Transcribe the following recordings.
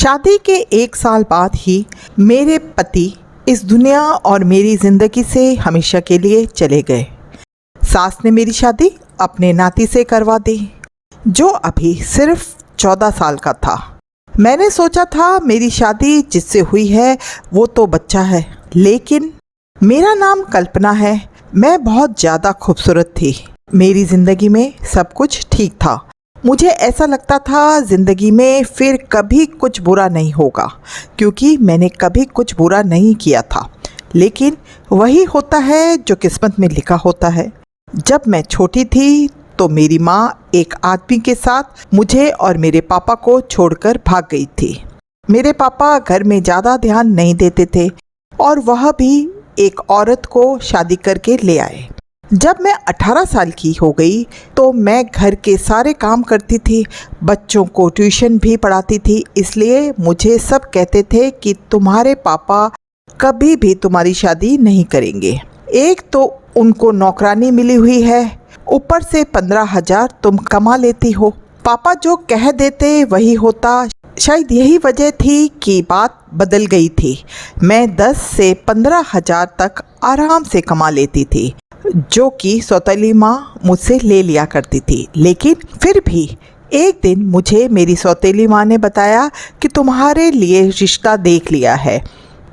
शादी के 1 साल बाद ही मेरे पति इस दुनिया और मेरी ज़िंदगी से हमेशा के लिए चले गए। सास ने मेरी शादी अपने नाती से करवा दी, जो अभी सिर्फ 14 साल का था। मैंने सोचा था मेरी शादी जिससे हुई है वो तो बच्चा है, लेकिन मेरा नाम कल्पना है। मैं बहुत ज़्यादा खूबसूरत थी। मेरी ज़िंदगी में सब कुछ ठीक था। मुझे ऐसा लगता था ज़िंदगी में फिर कभी कुछ बुरा नहीं होगा, क्योंकि मैंने कभी कुछ बुरा नहीं किया था। लेकिन वही होता है जो किस्मत में लिखा होता है। जब मैं छोटी थी तो मेरी माँ एक आदमी के साथ मुझे और मेरे पापा को छोड़कर भाग गई थी। मेरे पापा घर में ज़्यादा ध्यान नहीं देते थे और वह भी एक औरत को शादी करके ले आए। जब मैं 18 साल की हो गई तो मैं घर के सारे काम करती थी, बच्चों को ट्यूशन भी पढ़ाती थी। इसलिए मुझे सब कहते थे कि तुम्हारे पापा कभी भी तुम्हारी शादी नहीं करेंगे। एक तो उनको नौकरानी मिली हुई है, ऊपर से 15,000 तुम कमा लेती हो। पापा जो कह देते वही होता। शायद यही वजह थी कि बात बदल गई थी। मैं 10 से 15,000 तक आराम से कमा लेती थी, जो कि सौतेली माँ मुझसे ले लिया करती थी। लेकिन फिर भी एक दिन मुझे मेरी सौतेली माँ ने बताया कि तुम्हारे लिए रिश्ता देख लिया है।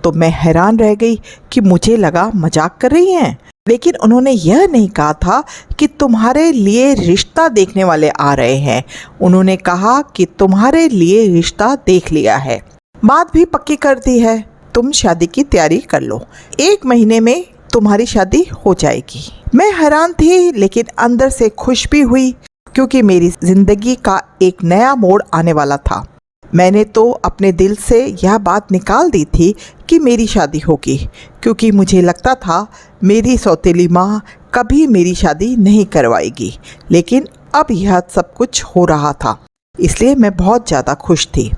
तो मैं हैरान रह गई कि मुझे लगा मजाक कर रही हैं, लेकिन उन्होंने यह नहीं कहा था कि तुम्हारे लिए रिश्ता देखने वाले आ रहे हैं। उन्होंने कहा कि तुम्हारे लिए रिश्ता देख लिया है, बात भी पक्की कर दी है, तुम शादी की तैयारी कर लो, 1 महीने में तुम्हारी शादी हो जाएगी। मैं हैरान थी, लेकिन अंदर से खुश भी हुई, क्योंकि मेरी ज़िंदगी का एक नया मोड़ आने वाला था। मैंने तो अपने दिल से यह बात निकाल दी थी कि मेरी शादी होगी, क्योंकि मुझे लगता था मेरी सौतेली माँ कभी मेरी शादी नहीं करवाएगी। लेकिन अब यह सब कुछ हो रहा था, इसलिए मैं बहुत ज़्यादा खुश थी।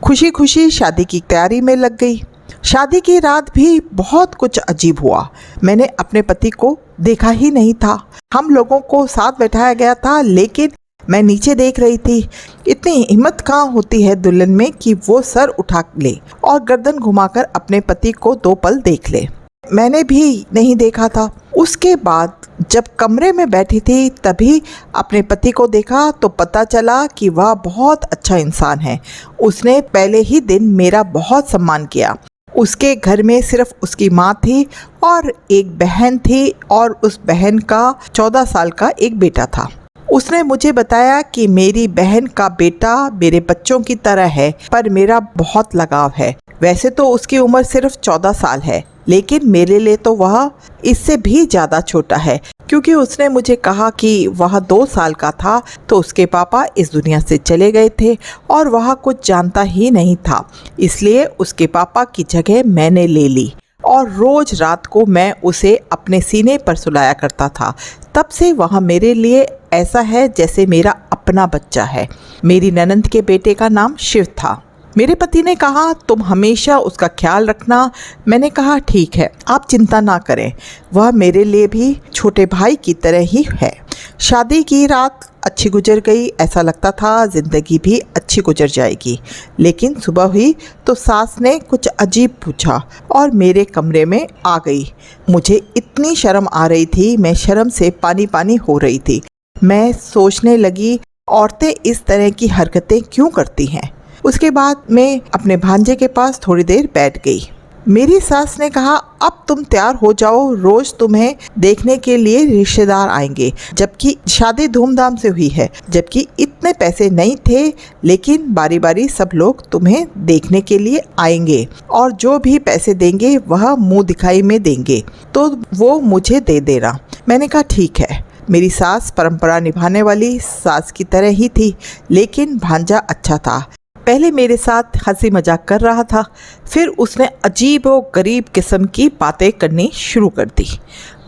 खुशी खुशी शादी की तैयारी में लग गई। शादी की रात भी बहुत कुछ अजीब हुआ। मैंने अपने पति को देखा ही नहीं था। हम लोगों को साथ बैठाया गया था, लेकिन मैं नीचे देख रही थी। इतनी हिम्मत कहाँ होती है दुल्हन में कि वो सर उठा ले और गर्दन घुमाकर अपने पति को 2 पल देख ले। मैंने भी नहीं देखा था। उसके बाद जब कमरे में बैठी थी तभी अपने पति को देखा तो पता चला कि वह बहुत अच्छा इंसान है। उसने पहले ही दिन मेरा बहुत सम्मान किया। उसके घर में सिर्फ उसकी माँ थी और एक बहन थी, और उस बहन का 14 साल का एक बेटा था। उसने मुझे बताया कि मेरी बहन का बेटा मेरे बच्चों की तरह है, पर मेरा बहुत लगाव है। वैसे तो उसकी उम्र सिर्फ 14 साल है, लेकिन मेरे लिए तो वह इससे भी ज़्यादा छोटा है, क्योंकि उसने मुझे कहा कि वह 2 साल का था तो उसके पापा इस दुनिया से चले गए थे और वह कुछ जानता ही नहीं था। इसलिए उसके पापा की जगह मैंने ले ली और रोज़ रात को मैं उसे अपने सीने पर सुलाया करता था। तब से वह मेरे लिए ऐसा है जैसे मेरा अपना बच्चा है। मेरी ननंद के बेटे का नाम शिव था। मेरे पति ने कहा तुम हमेशा उसका ख्याल रखना। मैंने कहा ठीक है, आप चिंता ना करें, वह मेरे लिए भी छोटे भाई की तरह ही है। शादी की रात अच्छी गुजर गई। ऐसा लगता था ज़िंदगी भी अच्छी गुजर जाएगी। लेकिन सुबह हुई तो सास ने कुछ अजीब पूछा और मेरे कमरे में आ गई। मुझे इतनी शर्म आ रही थी, मैं शर्म से पानी पानी हो रही थी। मैं सोचने लगी औरतें इस तरह की हरकतें क्यों करती हैं। उसके बाद मैं अपने भांजे के पास थोड़ी देर बैठ गई। मेरी सास ने कहा अब तुम तैयार हो जाओ, रोज तुम्हें देखने के लिए रिश्तेदार आएंगे। जबकि शादी धूमधाम से हुई है, जबकि इतने पैसे नहीं थे, लेकिन बारी बारी सब लोग तुम्हें देखने के लिए आएंगे और जो भी पैसे देंगे वह मुंह दिखाई में देंगे, तो वो मुझे दे देना। मैंने कहा ठीक है। मेरी सास परंपरा निभाने वाली सास की तरह ही थी, लेकिन भांजा अच्छा था। पहले मेरे साथ हंसी मजाक कर रहा था, फिर उसने अजीब व गरीब किस्म की बातें करनी शुरू कर दी।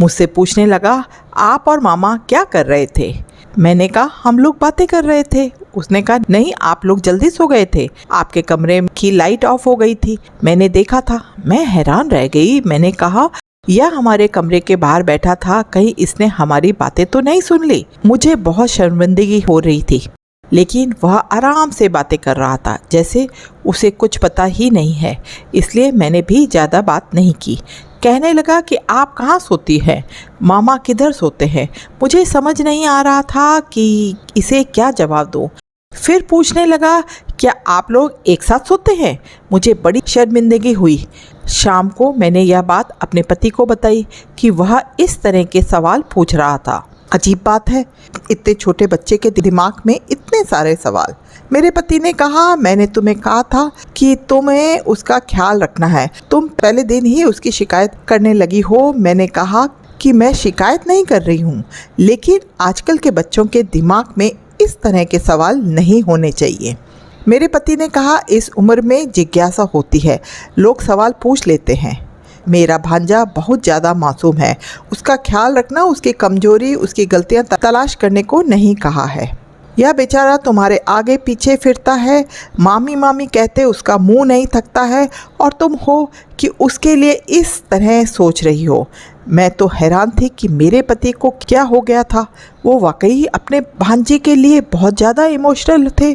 मुझसे पूछने लगा आप और मामा क्या कर रहे थे। मैंने कहा हम लोग बातें कर रहे थे। उसने कहा नहीं, आप लोग जल्दी सो गए थे, आपके कमरे की लाइट ऑफ हो गई थी, मैंने देखा था। मैं हैरान रह गई। मैंने कहा यह हमारे कमरे के बाहर बैठा था, कहीं इसने हमारी बातें तो नहीं सुन ली। मुझे बहुत शर्मिंदगी हो रही थी। लेकिन वह आराम से बातें कर रहा था, जैसे उसे कुछ पता ही नहीं है। इसलिए मैंने भी ज़्यादा बात नहीं की। कहने लगा कि आप कहाँ सोती हैं, मामा किधर सोते हैं। मुझे समझ नहीं आ रहा था कि इसे क्या जवाब दूँ। फिर पूछने लगा, क्या आप लोग एक साथ सोते हैं। मुझे बड़ी शर्मिंदगी हुई। शाम को मैंने यह बात अपने पति को बताई कि वह इस तरह के सवाल पूछ रहा था। अजीब बात है, इतने छोटे बच्चे के दिमाग में इतने सारे सवाल। मेरे पति ने कहा, मैंने तुम्हें कहा था कि तुम्हें उसका ख्याल रखना है, तुम पहले दिन ही उसकी शिकायत करने लगी हो। मैंने कहा कि मैं शिकायत नहीं कर रही हूँ, लेकिन आजकल के बच्चों के दिमाग में इस तरह के सवाल नहीं होने चाहिए। मेरे पति ने कहा, इस उम्र में जिज्ञासा होती है, लोग सवाल पूछ लेते हैं। मेरा भांजा बहुत ज़्यादा मासूम है, उसका ख्याल रखना, उसकी कमजोरी, उसकी गलतियां तलाश करने को नहीं कहा है। यह बेचारा तुम्हारे आगे पीछे फिरता है, मामी मामी कहते उसका मुंह नहीं थकता है, और तुम हो कि उसके लिए इस तरह सोच रही हो। मैं तो हैरान थी कि मेरे पति को क्या हो गया था। वो वाकई अपने भांजे के लिए बहुत ज़्यादा इमोशनल थे।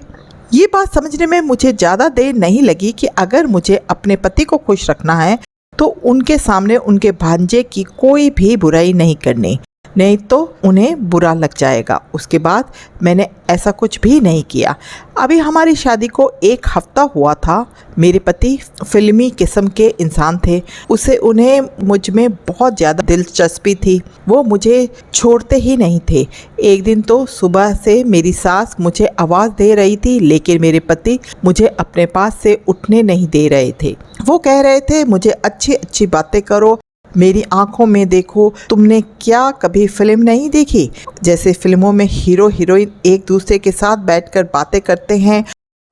ये बात समझने में मुझे ज़्यादा देर नहीं लगी कि अगर मुझे अपने पति को खुश रखना है तो उनके सामने उनके भांजे की कोई भी बुराई नहीं करनी, नहीं तो उन्हें बुरा लग जाएगा। उसके बाद मैंने ऐसा कुछ भी नहीं किया। अभी हमारी शादी को 1 हफ्ता हुआ था। मेरे पति फिल्मी किस्म के इंसान थे, उन्हें मुझ में बहुत ज़्यादा दिलचस्पी थी। वो मुझे छोड़ते ही नहीं थे। एक दिन तो सुबह से मेरी सास मुझे आवाज़ दे रही थी, लेकिन मेरे पति मुझे अपने पास से उठने नहीं दे रहे थे। वो कह रहे थे, मुझे अच्छी अच्छी बातें करो, मेरी आंखों में देखो। तुमने क्या कभी फिल्म नहीं देखी, जैसे फिल्मों में हीरो हीरोइन एक दूसरे के साथ बैठकर बातें करते हैं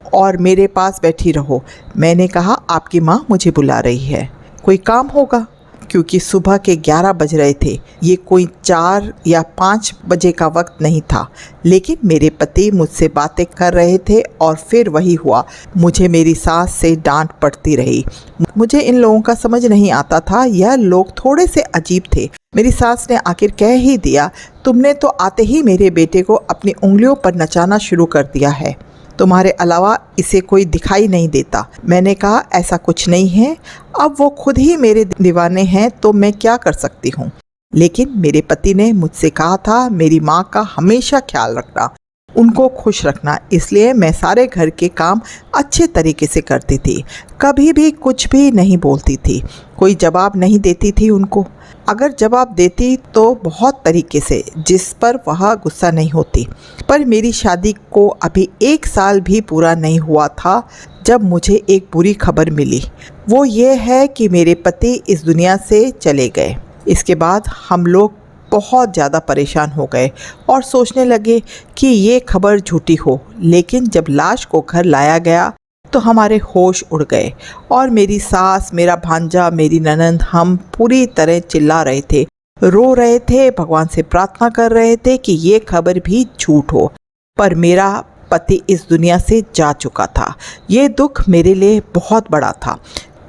और मेरे पास बैठी रहो। मैंने कहा, आपकी माँ मुझे बुला रही है, कोई काम होगा, क्योंकि सुबह के 11 बज रहे थे। ये कोई 4 या 5 बजे का वक्त नहीं था। लेकिन मेरे पति मुझसे बातें कर रहे थे और फिर वही हुआ। मुझे मेरी सास से डांट पड़ती रही। मुझे इन लोगों का समझ नहीं आता था, यह लोग थोड़े से अजीब थे। मेरी सास ने आखिर कह ही दिया, तुमने तो आते ही मेरे बेटे को अपनी उंगलियों पर नचाना शुरू कर दिया है, तुम्हारे अलावा इसे कोई दिखाई नहीं देता। मैंने कहा, ऐसा कुछ नहीं है, अब वो खुद ही मेरे दीवाने हैं तो मैं क्या कर सकती हूँ। लेकिन मेरे पति ने मुझसे कहा था, मेरी माँ का हमेशा ख्याल रखना, उनको खुश रखना, इसलिए मैं सारे घर के काम अच्छे तरीके से करती थी, कभी भी कुछ भी नहीं बोलती थी, कोई जवाब नहीं देती थी उनको। अगर जवाब देती तो बहुत तरीके से, जिस पर वह गुस्सा नहीं होती। पर मेरी शादी को अभी 1 साल भी पूरा नहीं हुआ था जब मुझे एक बुरी खबर मिली। वो ये है कि मेरे पति इस दुनिया से चले गए। इसके बाद हम लोग बहुत ज़्यादा परेशान हो गए और सोचने लगे कि ये खबर झूठी हो। लेकिन जब लाश को घर लाया गया तो हमारे होश उड़ गए और मेरी सास, मेरा भांजा, मेरी ननंद, हम पूरी तरह चिल्ला रहे थे, रो रहे थे, भगवान से प्रार्थना कर रहे थे कि ये खबर भी झूठ हो। पर मेरा पति इस दुनिया से जा चुका था। ये दुख मेरे लिए बहुत बड़ा था।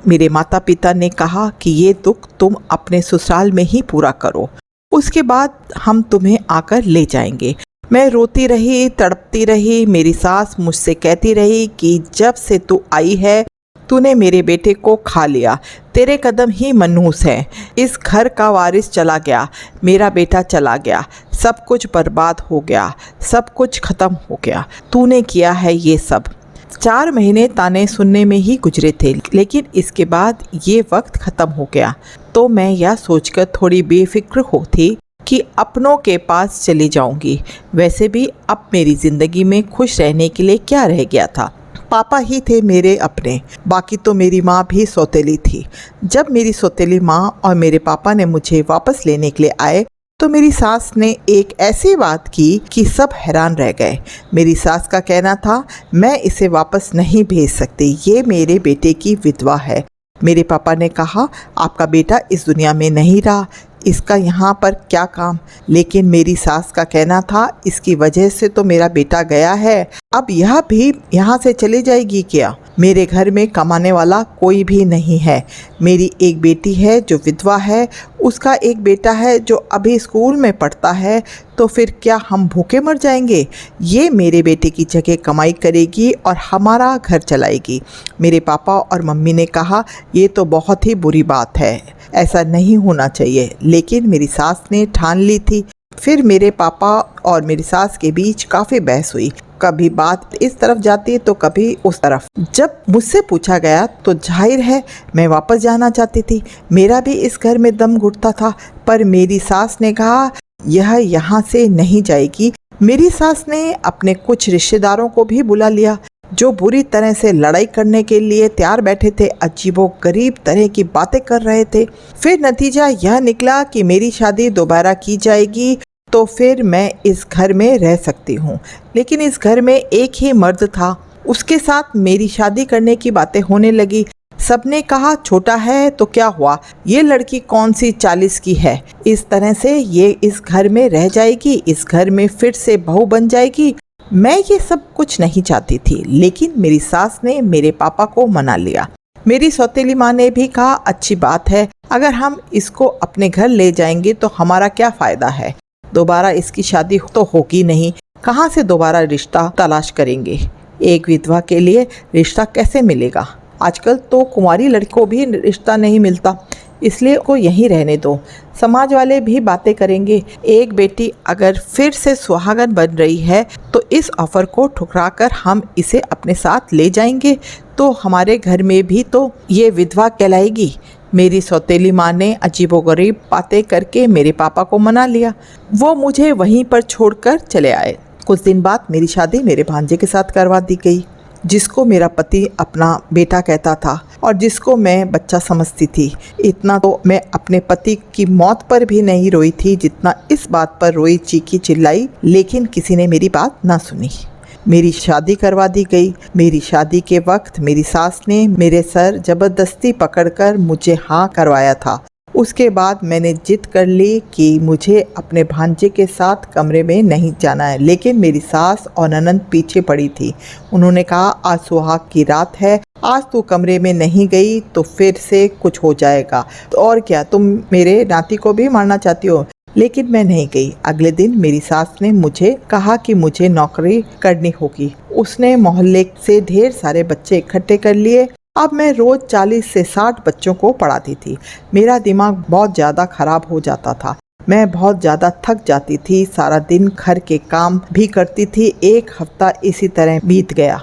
मेरे माता पिता ने कहा कि ये दुख तुम अपने ससुराल में ही पूरा करो, उसके बाद हम तुम्हें आकर ले जाएंगे। मैं रोती रही, तड़पती रही। मेरी सास मुझसे कहती रही कि जब से तू आई है तूने मेरे बेटे को खा लिया, तेरे कदम ही मनहूस हैं। इस घर का वारिस चला गया, मेरा बेटा चला गया, सब कुछ बर्बाद हो गया, सब कुछ ख़त्म हो गया, तूने किया है ये सब। 4 महीने ताने सुनने में ही गुजरे थे, लेकिन इसके बाद ये वक्त ख़त्म हो गया तो मैं यह सोचकर थोड़ी बेफिक्र हो थी कि अपनों के पास चली जाऊंगी। वैसे भी अब मेरी ज़िंदगी में खुश रहने के लिए क्या रह गया था। पापा ही थे मेरे अपने, बाकी तो मेरी माँ भी सौतेली थी। जब मेरी सौतेली माँ और मेरे पापा ने मुझे वापस लेने के लिए आए तो मेरी सास ने एक ऐसी बात की कि सब हैरान रह गए। मेरी सास का कहना था, मैं इसे वापस नहीं भेज सकती, ये मेरे बेटे की विधवा है। मेरे पापा ने कहा, आपका बेटा इस दुनिया में नहीं रहा, इसका यहाँ पर क्या काम। लेकिन मेरी सास का कहना था, इसकी वजह से तो मेरा बेटा गया है, अब यह भी यहाँ से चली जाएगी क्या। मेरे घर में कमाने वाला कोई भी नहीं है, मेरी एक बेटी है जो विधवा है, उसका एक बेटा है जो अभी स्कूल में पढ़ता है, तो फिर क्या हम भूखे मर जाएंगे? ये मेरे बेटे की जगह कमाई करेगी और हमारा घर चलाएगी। मेरे पापा और मम्मी ने कहा ये तो बहुत ही बुरी बात है, ऐसा नहीं होना चाहिए, लेकिन मेरी सास ने ठान ली थी। फिर मेरे पापा और मेरी सास के बीच काफ़ी बहस हुई, कभी बात इस तरफ जाती तो कभी उस तरफ। जब मुझसे पूछा गया तो जाहिर है मैं वापस जाना चाहती थी। मेरा भी इस घर में दम घुटता था, पर मेरी सास ने कहा यह यहाँ से नहीं जाएगी। मेरी सास ने अपने कुछ रिश्तेदारों को भी बुला लिया जो बुरी तरह से लड़ाई करने के लिए तैयार बैठे थे, अजीबोगरीब तरह की बातें कर रहे थे। फिर नतीजा यह निकला कि मेरी शादी दोबारा की जाएगी तो फिर मैं इस घर में रह सकती हूँ। लेकिन इस घर में एक ही मर्द था, उसके साथ मेरी शादी करने की बातें होने लगी। सबने कहा छोटा है तो क्या हुआ, ये लड़की कौन सी 40 की है, इस तरह से ये इस घर में रह जाएगी, इस घर में फिर से बहू बन जाएगी। मैं ये सब कुछ नहीं चाहती थी, लेकिन मेरी सास ने मेरे पापा को मना लिया। मेरी सौतेली माँ ने भी कहा अच्छी बात है, अगर हम इसको अपने घर ले जाएंगे तो हमारा क्या फ़ायदा है, दोबारा इसकी शादी तो होगी नहीं, कहाँ से दोबारा रिश्ता तलाश करेंगे, एक विधवा के लिए रिश्ता कैसे मिलेगा, आजकल तो कुंवारी लड़कियों भी रिश्ता नहीं मिलता, इसलिए को यहीं रहने दो। समाज वाले भी बातें करेंगे, एक बेटी अगर फिर से सुहागन बन रही है तो इस ऑफ़र को ठुकराकर हम इसे अपने साथ ले जाएंगे तो हमारे घर में भी तो ये विधवा कहलाएगी। मेरी सौतेली माँ ने अजीबोगरीब बातें करके मेरे पापा को मना लिया। वो मुझे वहीं पर छोड़कर चले आए। कुछ दिन बाद मेरी शादी मेरे भांजे के साथ करवा दी गई, जिसको मेरा पति अपना बेटा कहता था और जिसको मैं बच्चा समझती थी। इतना तो मैं अपने पति की मौत पर भी नहीं रोई थी जितना इस बात पर रोई, चीखी चिल्लाई, लेकिन किसी ने मेरी बात ना सुनी। मेरी शादी करवा दी गई। मेरी शादी के वक्त मेरी सास ने मेरे सर ज़बरदस्ती पकड़कर मुझे हाँ करवाया था। उसके बाद मैंने जिद कर ली कि मुझे अपने भांजे के साथ कमरे में नहीं जाना है, लेकिन मेरी सास और ननंद पीछे पड़ी थी। उन्होंने कहा आज सुहाग की रात है, आज तू कमरे में नहीं गई तो फिर से कुछ हो जाएगा, तो और क्या तुम मेरे नाती को भी मारना चाहती हो। लेकिन मैं नहीं गई। अगले दिन मेरी सास ने मुझे कहा कि मुझे नौकरी करनी होगी। उसने मोहल्ले से ढेर सारे बच्चे इकट्ठे कर लिए। अब मैं रोज़ 40 से 60 बच्चों को पढ़ाती थी। मेरा दिमाग बहुत ज़्यादा ख़राब हो जाता था, मैं बहुत ज़्यादा थक जाती थी, सारा दिन घर के काम भी करती थी। एक हफ्ता इसी तरह बीत गया।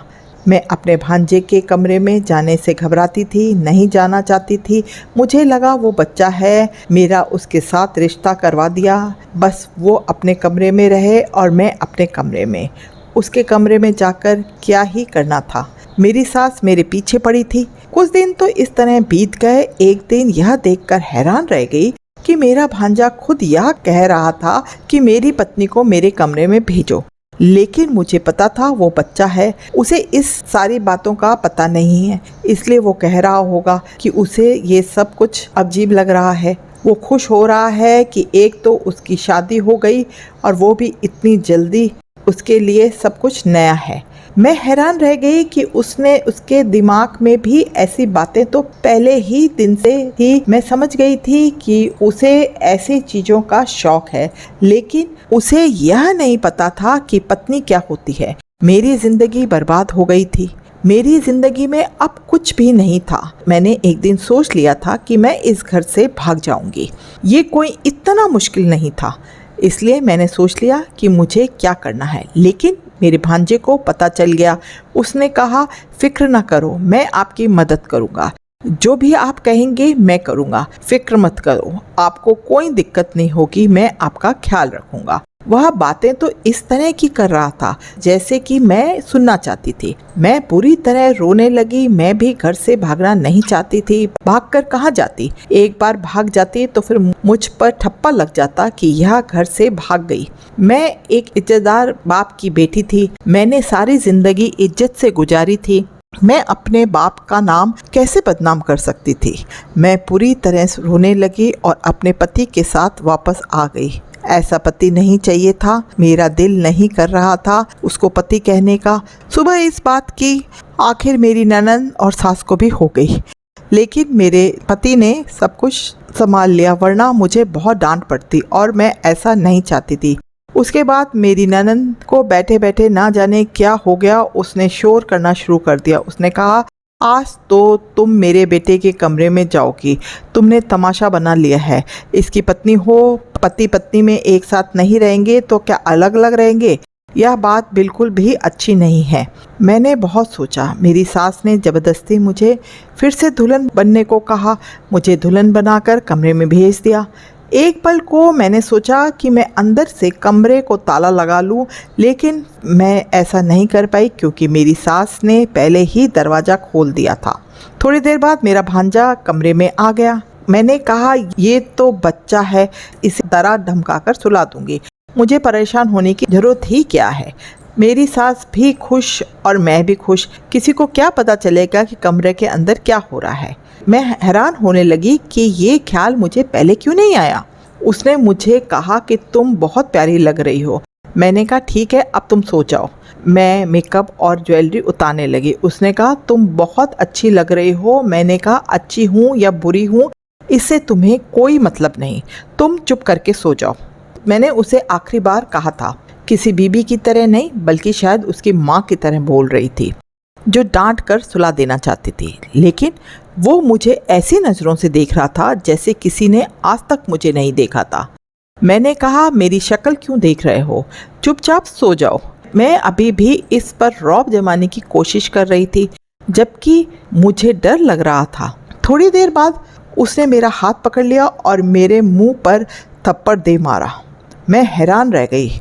मैं अपने भांजे के कमरे में जाने से घबराती थी, नहीं जाना चाहती थी। मुझे लगा वो बच्चा है, मेरा उसके साथ रिश्ता करवा दिया, बस वो अपने कमरे में रहे और मैं अपने कमरे में। उसके कमरे में जाकर क्या ही करना था। मेरी सास मेरे पीछे पड़ी थी। कुछ दिन तो इस तरह बीत गए। एक दिन यह देखकर हैरान रह गई कि मेरा भांजा खुद यह कह रहा था कि मेरी पत्नी को मेरे कमरे में भेजो, लेकिन मुझे पता था वो बच्चा है, उसे इस सारी बातों का पता नहीं है, इसलिए वो कह रहा होगा कि उसे ये सब कुछ अजीब लग रहा है। वो खुश हो रहा है कि एक तो उसकी शादी हो गई और वो भी इतनी जल्दी, उसके लिए सब कुछ नया है। मैं हैरान रह गई कि उसके दिमाग में भी ऐसी बातें तो पहले ही दिन से ही मैं समझ गई थी कि उसे ऐसी चीज़ों का शौक है, लेकिन उसे यह नहीं पता था कि पत्नी क्या होती है। मेरी ज़िंदगी बर्बाद हो गई थी। मेरी ज़िंदगी में अब कुछ भी नहीं था। मैंने एक दिन सोच लिया था कि मैं इस घर से भाग जाऊंगी। ये कोई इतना मुश्किल नहीं था, इसलिए मैंने सोच लिया कि मुझे क्या करना है। लेकिन मेरे भांजे को पता चल गया। उसने कहा फिक्र ना करो, मैं आपकी मदद करूँगा, जो भी आप कहेंगे मैं करूँगा, फिक्र मत करो, आपको कोई दिक्कत नहीं होगी, मैं आपका ख्याल रखूँगा। वह बातें तो इस तरह की कर रहा था जैसे कि मैं सुनना चाहती थी। मैं पूरी तरह रोने लगी। मैं भी घर से भागना नहीं चाहती थी। भागकर कहाँ जाती, एक बार भाग जाती तो फिर मुझ पर ठप्पा लग जाता कि यह घर से भाग गई। मैं एक इज्जतदार बाप की बेटी थी। मैंने सारी जिंदगी इज्जत से गुजारी थी। मैं अपने बाप का नाम कैसे बदनाम कर सकती थी। मैं पूरी तरह से रोने लगी और अपने पति के साथ वापस आ गई। ऐसा पति नहीं चाहिए था। मेरा दिल नहीं कर रहा था उसको पति कहने का। सुबह इस बात की आखिर मेरी ननंद और सास को भी हो गई। लेकिन मेरे पति ने सब कुछ संभाल लिया, वरना मुझे बहुत डांट पड़ती और मैं ऐसा नहीं चाहती थी। उसके बाद मेरी ननंद को बैठे बैठे ना जाने क्या हो गया, उसने शोर करना शुरू कर दिया। उसने कहा, आज तो तुम मेरे बेटे के कमरे में जाओगी, तुमने तमाशा बना लिया है। इसकी पत्नी हो, पति पत्नी में एक साथ नहीं रहेंगे तो क्या अलग अलग रहेंगे? यह बात बिल्कुल भी अच्छी नहीं है। मैंने बहुत सोचा। मेरी सास ने ज़बरदस्ती मुझे फिर से दुल्हन बनने को कहा, मुझे दुल्हन बनाकर कमरे में भेज दिया। एक पल को मैंने सोचा कि मैं अंदर से कमरे को ताला लगा लूं, लेकिन मैं ऐसा नहीं कर पाई क्योंकि मेरी सास ने पहले ही दरवाज़ा खोल दिया था। थोड़ी देर बाद मेरा भांजा कमरे में आ गया। मैंने कहा, ये तो बच्चा है, इसे डरा धमकाकर सुला दूंगी, मुझे परेशान होने की ज़रूरत ही क्या है। मेरी सास भी खुश और मैं भी खुश। किसी को क्या पता चलेगा कि कमरे के अंदर क्या हो रहा है। मैं हैरान होने लगी कि ये ख्याल मुझे पहले क्यों नहीं आया। उसने मुझे कहा कि तुम बहुत प्यारी लग रही हो। मैंने कहा, ठीक है, अब तुम सो जाओ। मैं मेकअप और ज्वेलरी उतारने लगी। उसने कहा, तुम बहुत अच्छी लग रही हो। मैंने कहा, अच्छी हूँ या बुरी हूँ इससे तुम्हें कोई मतलब नहीं, तुम चुप करके सो जाओ। मैंने उसे आखिरी बार कहा था, किसी बीबी की तरह नहीं बल्कि शायद उसकी माँ की तरह बोल रही थी, जो डांट कर सुला देना चाहती थी। लेकिन वो मुझे ऐसी नज़रों से देख रहा था जैसे किसी ने आज तक मुझे नहीं देखा था। मैंने कहा, मेरी शक्ल क्यों देख रहे हो, चुपचाप सो जाओ। मैं अभी भी इस पर रौब जमाने की कोशिश कर रही थी, जबकि मुझे डर लग रहा था। थोड़ी देर बाद उसने मेरा हाथ पकड़ लिया और मेरे मुंह पर थप्पड़ दे मारा। मैं हैरान रह गई।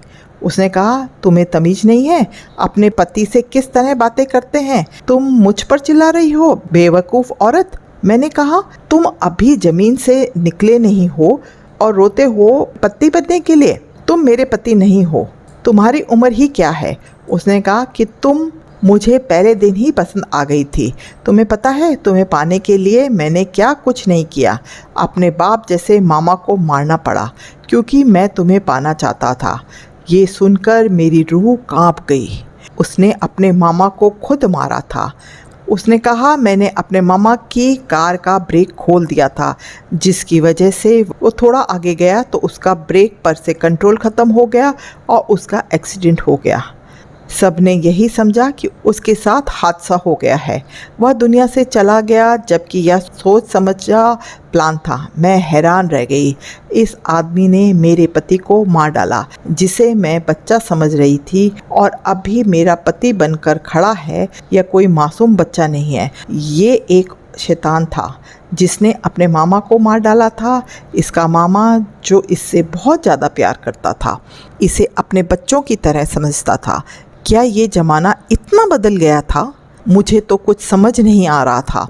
उसने कहा, तुम्हें तमीज़ नहीं है, अपने पति से किस तरह बातें करते हैं, तुम मुझ पर चिल्ला रही हो, बेवकूफ़ औरत। मैंने कहा, तुम अभी ज़मीन से निकले नहीं हो और रोते हो पति बनने के लिए। तुम मेरे पति नहीं हो, तुम्हारी उम्र ही क्या है। उसने कहा कि तुम मुझे पहले दिन ही पसंद आ गई थी। तुम्हें पता है, तुम्हें पाने के लिए मैंने क्या कुछ नहीं किया। अपने बाप जैसे मामा को मारना पड़ा क्योंकि मैं तुम्हें पाना चाहता था। ये सुनकर मेरी रूह कांप गई। उसने अपने मामा को खुद मारा था। उसने कहा, मैंने अपने मामा की कार का ब्रेक खोल दिया था, जिसकी वजह से वो थोड़ा आगे गया तो उसका ब्रेक पर से कंट्रोल ख़त्म हो गया और उसका एक्सीडेंट हो गया। सबने यही समझा कि उसके साथ हादसा हो गया है, वह दुनिया से चला गया, जबकि यह सोच समझा प्लान था। मैं हैरान रह गई। इस आदमी ने मेरे पति को मार डाला, जिसे मैं बच्चा समझ रही थी, और अभी मेरा पति बनकर खड़ा है। यह कोई मासूम बच्चा नहीं है, ये एक शैतान था जिसने अपने मामा को मार डाला था। इसका मामा, जो इससे बहुत ज़्यादा प्यार करता था, इसे अपने बच्चों की तरह समझता था। क्या ये ज़माना इतना बदल गया था? मुझे तो कुछ समझ नहीं आ रहा था।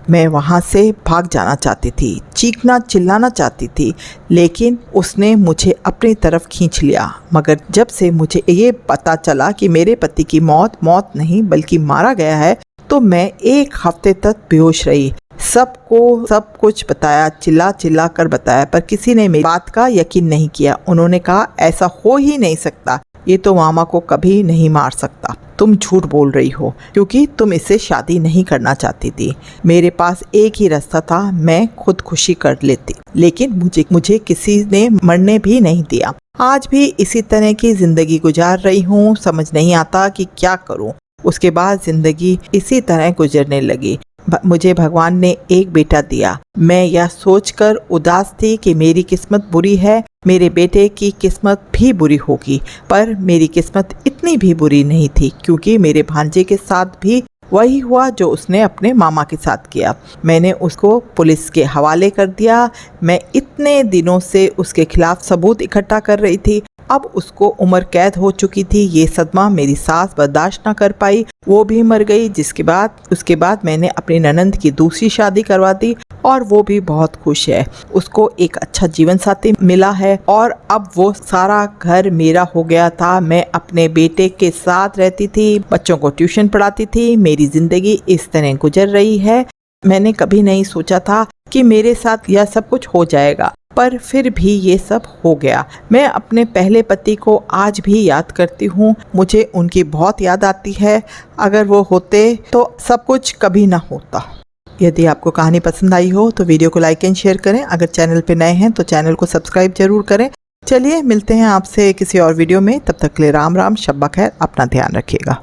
मैं वहाँ से भाग जाना चाहती थी, चीखना चिल्लाना चाहती थी, लेकिन उसने मुझे अपनी तरफ खींच लिया। मगर जब से मुझे ये पता चला कि मेरे पति की मौत नहीं बल्कि मारा गया है, तो मैं एक हफ्ते तक बेहोश रही। सबको सब कुछ बताया, चिल्ला चिल्ला कर बताया, पर किसी ने मेरी बात का यकीन नहीं किया। उन्होंने कहा, ऐसा हो ही नहीं सकता, ये तो मामा को कभी नहीं मार सकता। तुम झूठ बोल रही हो क्योंकि तुम इससे शादी नहीं करना चाहती थी। मेरे पास एक ही रास्ता था, मैं खुदकुशी कर लेती, लेकिन मुझे किसी ने मरने भी नहीं दिया। आज भी इसी तरह की ज़िंदगी गुजार रही हूँ, समझ नहीं आता कि क्या करूँ। उसके बाद ज़िंदगी इसी तरह गुजरने लगी। मुझे भगवान ने एक बेटा दिया। मैं यह सोचकर उदास थी कि मेरी किस्मत बुरी है, मेरे बेटे की किस्मत भी बुरी होगी। पर मेरी किस्मत इतनी भी बुरी नहीं थी, क्योंकि मेरे भांजे के साथ भी वही हुआ जो उसने अपने मामा के साथ किया। मैंने उसको पुलिस के हवाले कर दिया। मैं इतने दिनों से उसके खिलाफ सबूत इकट्ठा कर रही थी। अब उसको उम्र कैद हो चुकी थी। ये सदमा मेरी सास बर्दाश्त न कर पाई, वो भी मर गई। उसके बाद मैंने अपनी ननंद की दूसरी शादी करवा दी और वो भी बहुत खुश है। उसको एक अच्छा जीवन साथी मिला है और अब वो सारा घर मेरा हो गया था। मैं अपने बेटे के साथ रहती थी, बच्चों को ट्यूशन पढ़ाती थी। मेरी ज़िंदगी इस तरह गुजर रही है। मैंने कभी नहीं सोचा था कि मेरे साथ यह सब कुछ हो जाएगा, पर फिर भी ये सब हो गया। मैं अपने पहले पति को आज भी याद करती हूँ। मुझे उनकी बहुत याद आती है। अगर वो होते तो सब कुछ कभी ना होता। यदि आपको कहानी पसंद आई हो तो वीडियो को लाइक एंड शेयर करें। अगर चैनल पर नए हैं तो चैनल को सब्सक्राइब जरूर करें। चलिए मिलते हैं आपसे किसी और वीडियो में, तब तक के लिए राम राम, शब्बा खैर, अपना ध्यान रखिएगा।